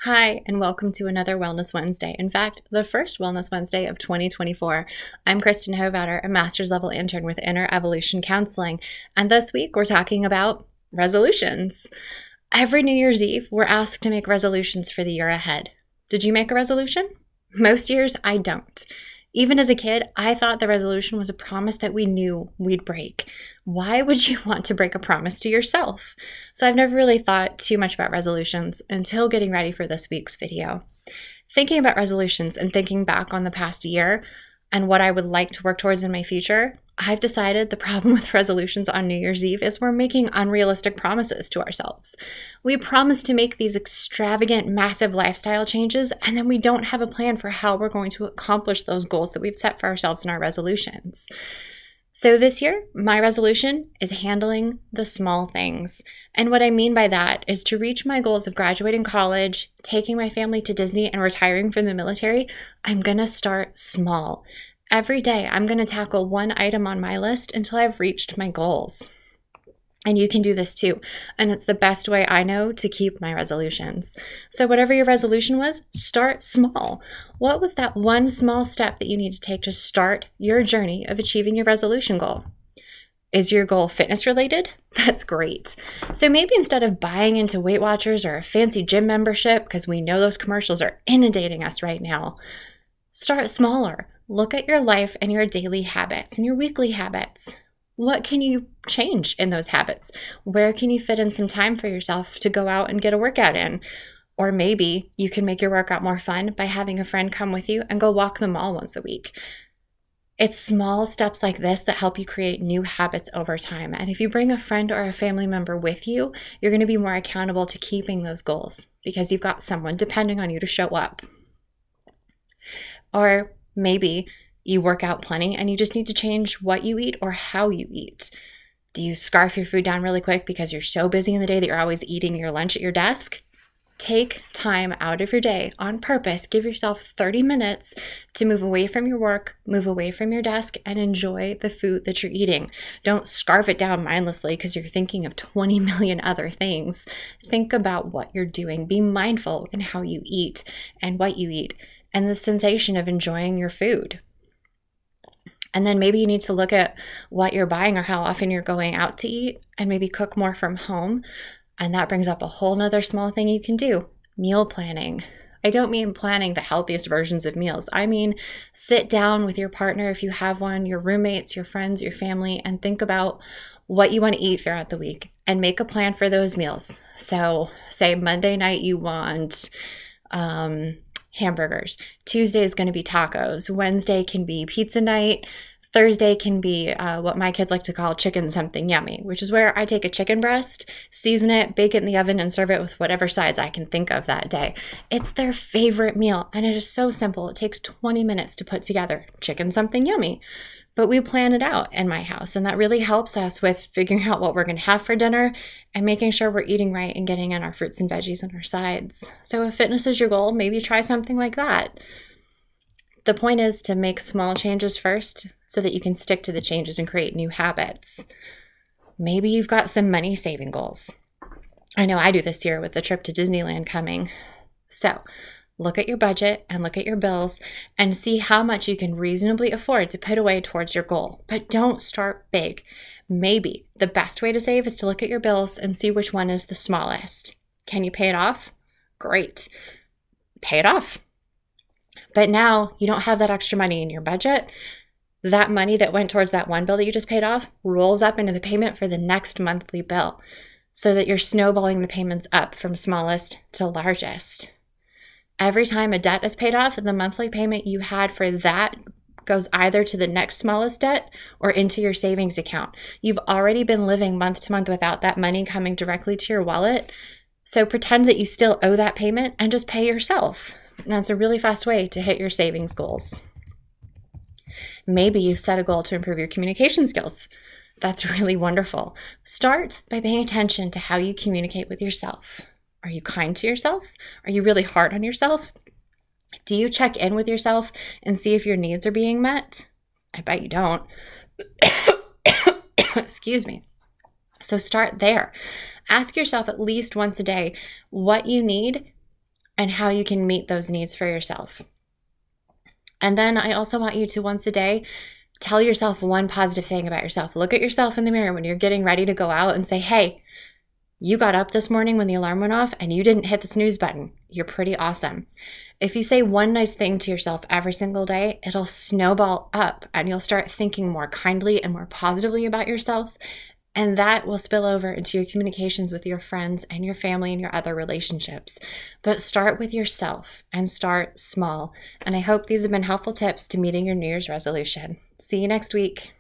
Hi, and welcome to another Wellness Wednesday. In fact, the first Wellness Wednesday of 2024. I'm Kristen Hovatter, a master's level intern with Inner Evolution Counseling, and this week we're talking about resolutions. Every New Year's Eve, we're asked to make resolutions for the year ahead. Did you make a resolution? Most years, I don't. Even as a kid, I thought the resolution was a promise that we knew we'd break. Why would you want to break a promise to yourself? So I've never really thought too much about resolutions until getting ready for this week's video. Thinking about resolutions and thinking back on the past year and what I would like to work towards in my future, I've decided the problem with resolutions on New Year's Eve is we're making unrealistic promises to ourselves. We promise to make these extravagant, massive lifestyle changes, and then we don't have a plan for how we're going to accomplish those goals that we've set for ourselves in our resolutions. So this year, my resolution is handling the small things. And what I mean by that is to reach my goals of graduating college, taking my family to Disney, and retiring from the military, I'm going to start small. Every day, I'm going to tackle one item on my list until I've reached my goals. And you can do this too. And it's the best way I know to keep my resolutions. So whatever your resolution was, start small. What was that one small step that you need to take to start your journey of achieving your resolution goal? Is your goal fitness related? That's great. So maybe instead of buying into Weight Watchers or a fancy gym membership, because we know those commercials are inundating us right now, start smaller. Look at your life and your daily habits and your weekly habits. What can you change in those habits? Where can you fit in some time for yourself to go out and get a workout in? Or maybe you can make your workout more fun by having a friend come with you and go walk the mall once a week. It's small steps like this that help you create new habits over time. And if you bring a friend or a family member with you, you're going to be more accountable to keeping those goals because you've got someone depending on you to show up. Or maybe you work out plenty and you just need to change what you eat or how you eat. Do you scarf your food down really quick because you're so busy in the day that you're always eating your lunch at your desk? Take time out of your day on purpose. Give yourself 30 minutes to move away from your work, move away from your desk, and enjoy the food that you're eating. Don't scarf it down mindlessly because you're thinking of 20 million other things. Think about what you're doing. Be mindful in how you eat and what you eat and the sensation of enjoying your food. And then maybe you need to look at what you're buying or how often you're going out to eat and maybe cook more from home. And that brings up a whole nother small thing you can do, meal planning. I don't mean planning the healthiest versions of meals. I mean, sit down with your partner if you have one, your roommates, your friends, your family, and think about what you want to eat throughout the week and make a plan for those meals. So say Monday night you want hamburgers. Tuesday is going to be tacos. Wednesday can be pizza night. Thursday can be what my kids like to call chicken something yummy, which is where I take a chicken breast, season it, bake it in the oven, and serve it with whatever sides I can think of that day. It's their favorite meal, and it is so simple. It takes 20 minutes to put together chicken something yummy. But we plan it out in my house, and that really helps us with figuring out what we're going to have for dinner and making sure we're eating right and getting in our fruits and veggies and our sides. So if fitness is your goal, maybe try something like that. The point is to make small changes first so that you can stick to the changes and create new habits. Maybe you've got some money saving goals. I know I do this year with the trip to Disneyland coming. So look at your budget and look at your bills and see how much you can reasonably afford to put away towards your goal. But don't start big. Maybe the best way to save is to look at your bills and see which one is the smallest. Can you pay it off? Great. Pay it off. But now you don't have that extra money in your budget. That money that went towards that one bill that you just paid off rolls up into the payment for the next monthly bill so that you're snowballing the payments up from smallest to largest. Every time a debt is paid off, the monthly payment you had for that goes either to the next smallest debt or into your savings account. You've already been living month to month without that money coming directly to your wallet. So pretend that you still owe that payment and just pay yourself. That's a really fast way to hit your savings goals. Maybe you've set a goal to improve your communication skills. That's really wonderful. Start by paying attention to how you communicate with yourself. Are you kind to yourself? Are you really hard on yourself? Do you check in with yourself and see if your needs are being met? I bet you don't. Excuse me. So start there. Ask yourself at least once a day what you need and how you can meet those needs for yourself. And then I also want you to once a day tell yourself one positive thing about yourself. Look at yourself in the mirror when you're getting ready to go out and say, hey, you got up this morning when the alarm went off and you didn't hit the snooze button. You're pretty awesome. If you say one nice thing to yourself every single day, it'll snowball up and you'll start thinking more kindly and more positively about yourself. And that will spill over into your communications with your friends and your family and your other relationships. But start with yourself and start small. And I hope these have been helpful tips to meeting your New Year's resolution. See you next week.